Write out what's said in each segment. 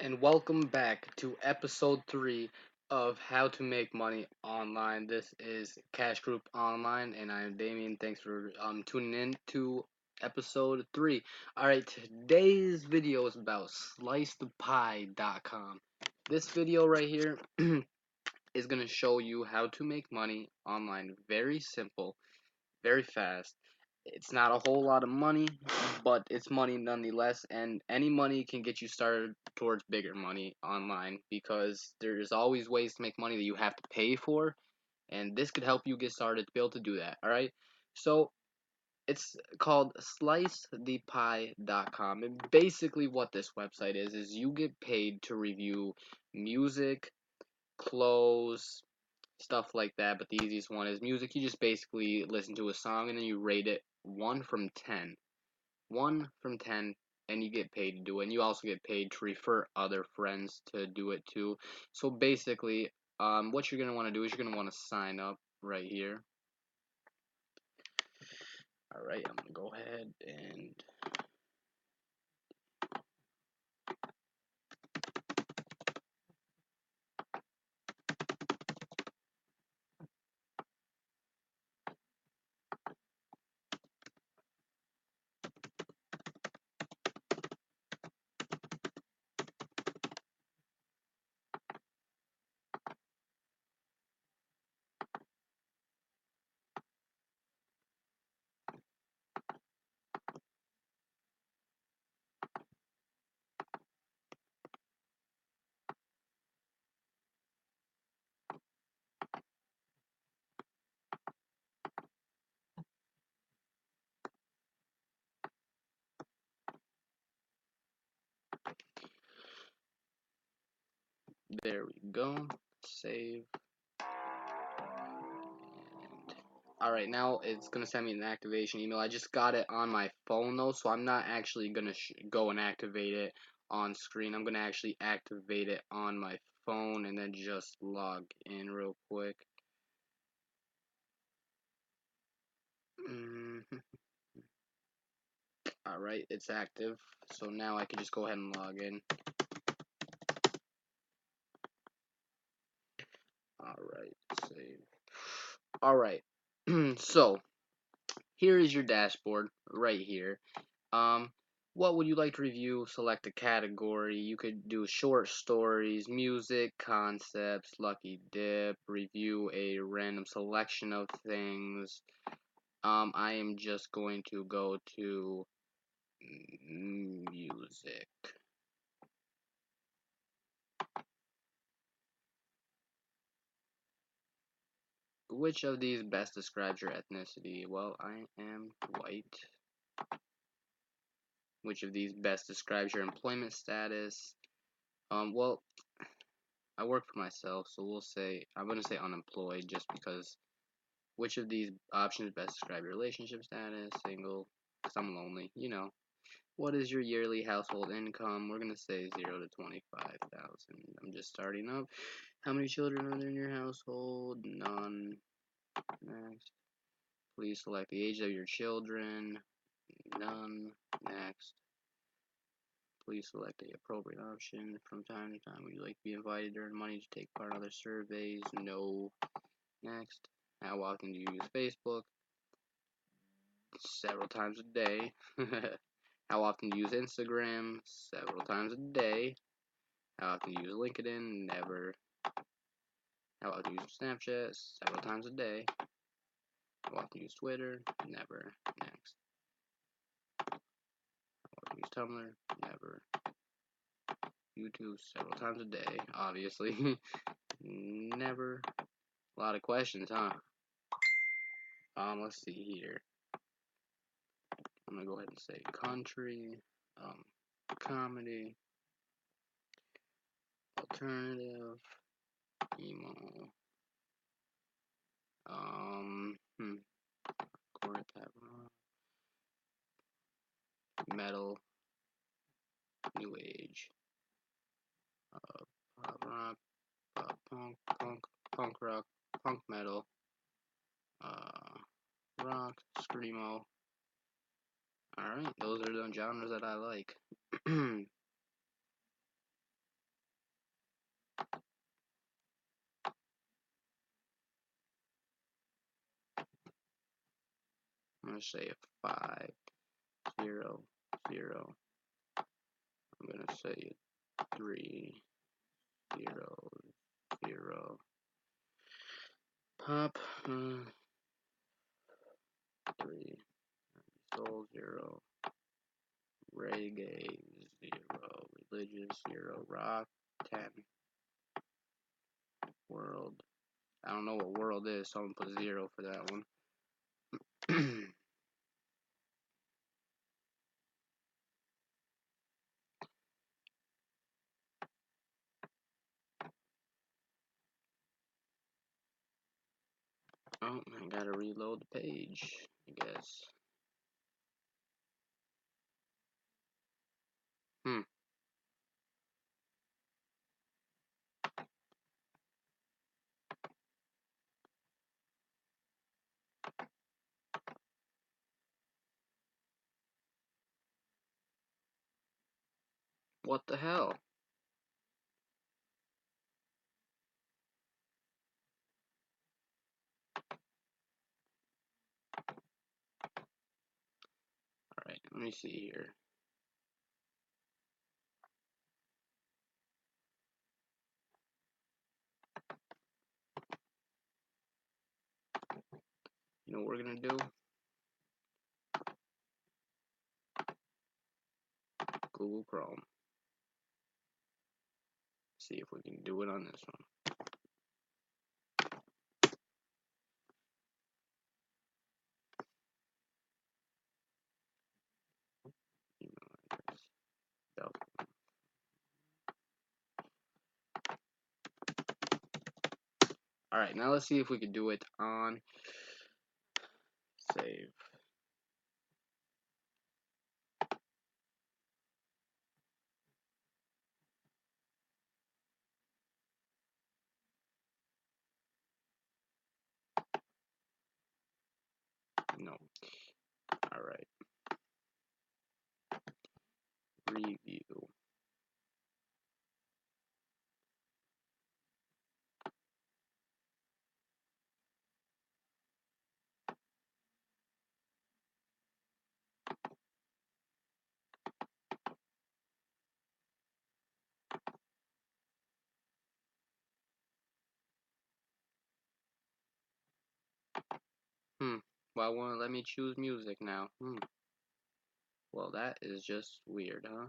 And welcome back to episode 3 of How to Make Money Online. This is Cash Group Online, and I am Damien. Thanks for tuning in to episode 3. Alright, today's video is about slicethepie.com. This video right here is going to show you how to make money online. Very simple, very fast. It's not a whole lot of money, but it's money nonetheless, and any money can get you started towards bigger money online because there's always ways to make money that you have to pay for, and this could help you get started to be able to do that. Alright, so it's called slicethepie.com, and basically what this website is you get paid to review music, clothes, stuff like that. But the easiest one is music. You just basically listen to a song and then you rate it 1 from 10. 1 from 10, and you get paid to do it. And you also get paid to refer other friends to do it too. So basically, what you're going to want to do is you're going to want to sign up right here. Alright, I'm going to go ahead and there we go. Save. Alright, now it's going to send me an activation email. I just got it on my phone though, so I'm not actually going to go and activate it on screen. I'm going to actually activate it on my phone and then just log in real quick. Alright, it's active, so now I can just go ahead and log in. Alright, save. Alright, so here is your dashboard right here. What would you like to review? Select a category. You could do short stories, music, concepts, lucky dip, review a random selection of things. I am just going to go to music. Which of these best describes your ethnicity? Well, I am white. Which of these best describes your employment status? Well, I work for myself, so I'm gonna say unemployed just because. Which of these options best describe your relationship status? Single, because I'm lonely, you know. What is your yearly household income? We're gonna say 0 to 25,000. I'm just starting up. How many children are there in your household? None. Next. Please select the age of your children. None. Next. Please select the appropriate option. From time to time, would you like to be invited to earn money to take part in other surveys? No. Next. How often do you use Facebook? Several times a day. How often do you use Instagram? Several times a day. How often do you use LinkedIn? Never. How often do you use Snapchat? Several times a day. How often do you use Twitter? Never. Next. How often do you use Tumblr? Never. YouTube several times a day, obviously. Never. A lot of questions, huh? Let's see here. I'm gonna go ahead and say country, comedy, alternative, emo, core pop rock, metal, new age, pop rock, pop punk rock, punk metal, rock, screamo. Alright, those are the genres that I like. gonna say 5, 0, 0. I'm gonna say 3, 0, 0. Pop 3, soul 0, reggae 0, religious 0, rock 10, world. I don't know what world is, so I'm gonna put 0 for that one. Oh, I gotta reload the page, I guess. What the hell? Alright, let me see here. You know what we're gonna do? Google Chrome. See if we can do it on this one. Email address. Alright, now let's see if we can do it on save. No. Alright. Review. Why won't it let me choose music now? Well, that is just weird, huh?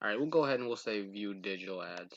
Alright, we'll go ahead and we'll say view digital ads.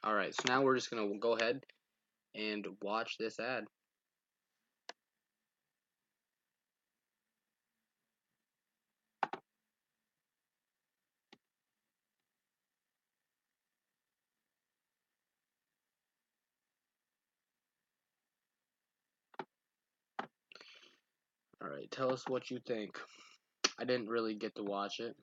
Alright, so now we're just gonna go ahead and watch this ad. Alright, tell us what you think. I didn't really get to watch it.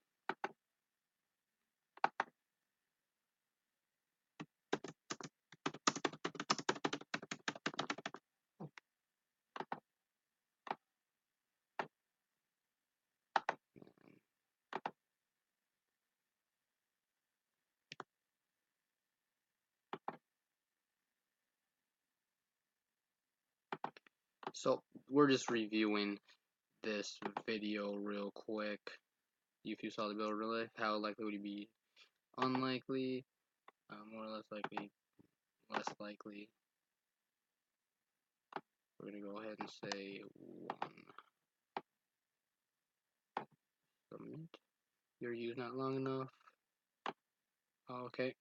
So, we're just reviewing this video real quick. If you saw the bill, really, how likely would you be unlikely, more or less likely, less likely. We're gonna go ahead and say 1. Submit. Your view's not long enough. Okay.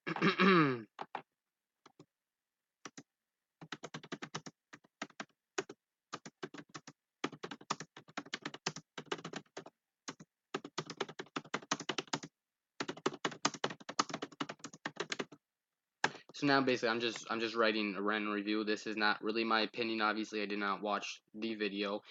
So now basically I'm just writing a random review. This is not really my opinion. Obviously I did not watch the video,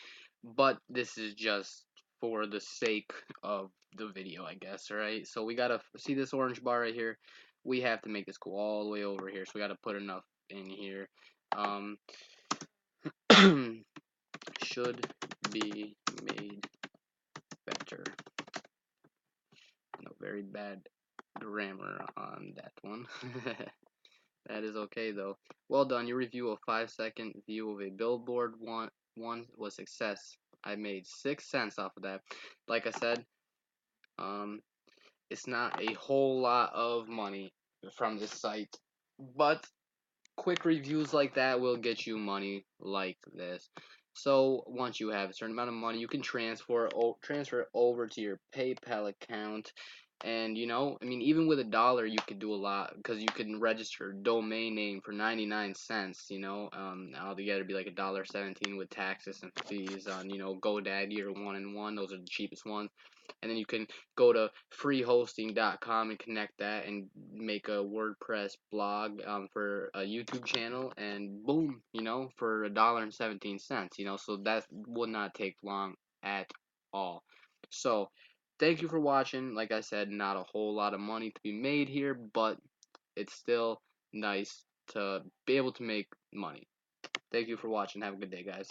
but this is just for the sake of the video, I guess. Alright, so we gotta see this orange bar right here. We have to make this go all the way over here, so we gotta put enough in here. Should be made better. No, very bad grammar on that one. That is okay though. Well done. Your review of 5-second view of a billboard one was success. I made 6 cents off of that. Like I said, it's not a whole lot of money from this site, but quick reviews like that will get you money like this. So once you have a certain amount of money, you can transfer it over to your PayPal account. And you know, I mean, even with $1, you could do a lot because you can register a domain name for 99 cents. You know, altogether it'd be like $1.17 with taxes and fees on, you know, GoDaddy or 1&1. Those are the cheapest ones. And then you can go to freehosting.com and connect that and make a WordPress blog for a YouTube channel, and boom, you know, for $1.17, you know, so that would not take long at all. So thank you for watching. Like I said, not a whole lot of money to be made here, but it's still nice to be able to make money. Thank you for watching. Have a good day, guys.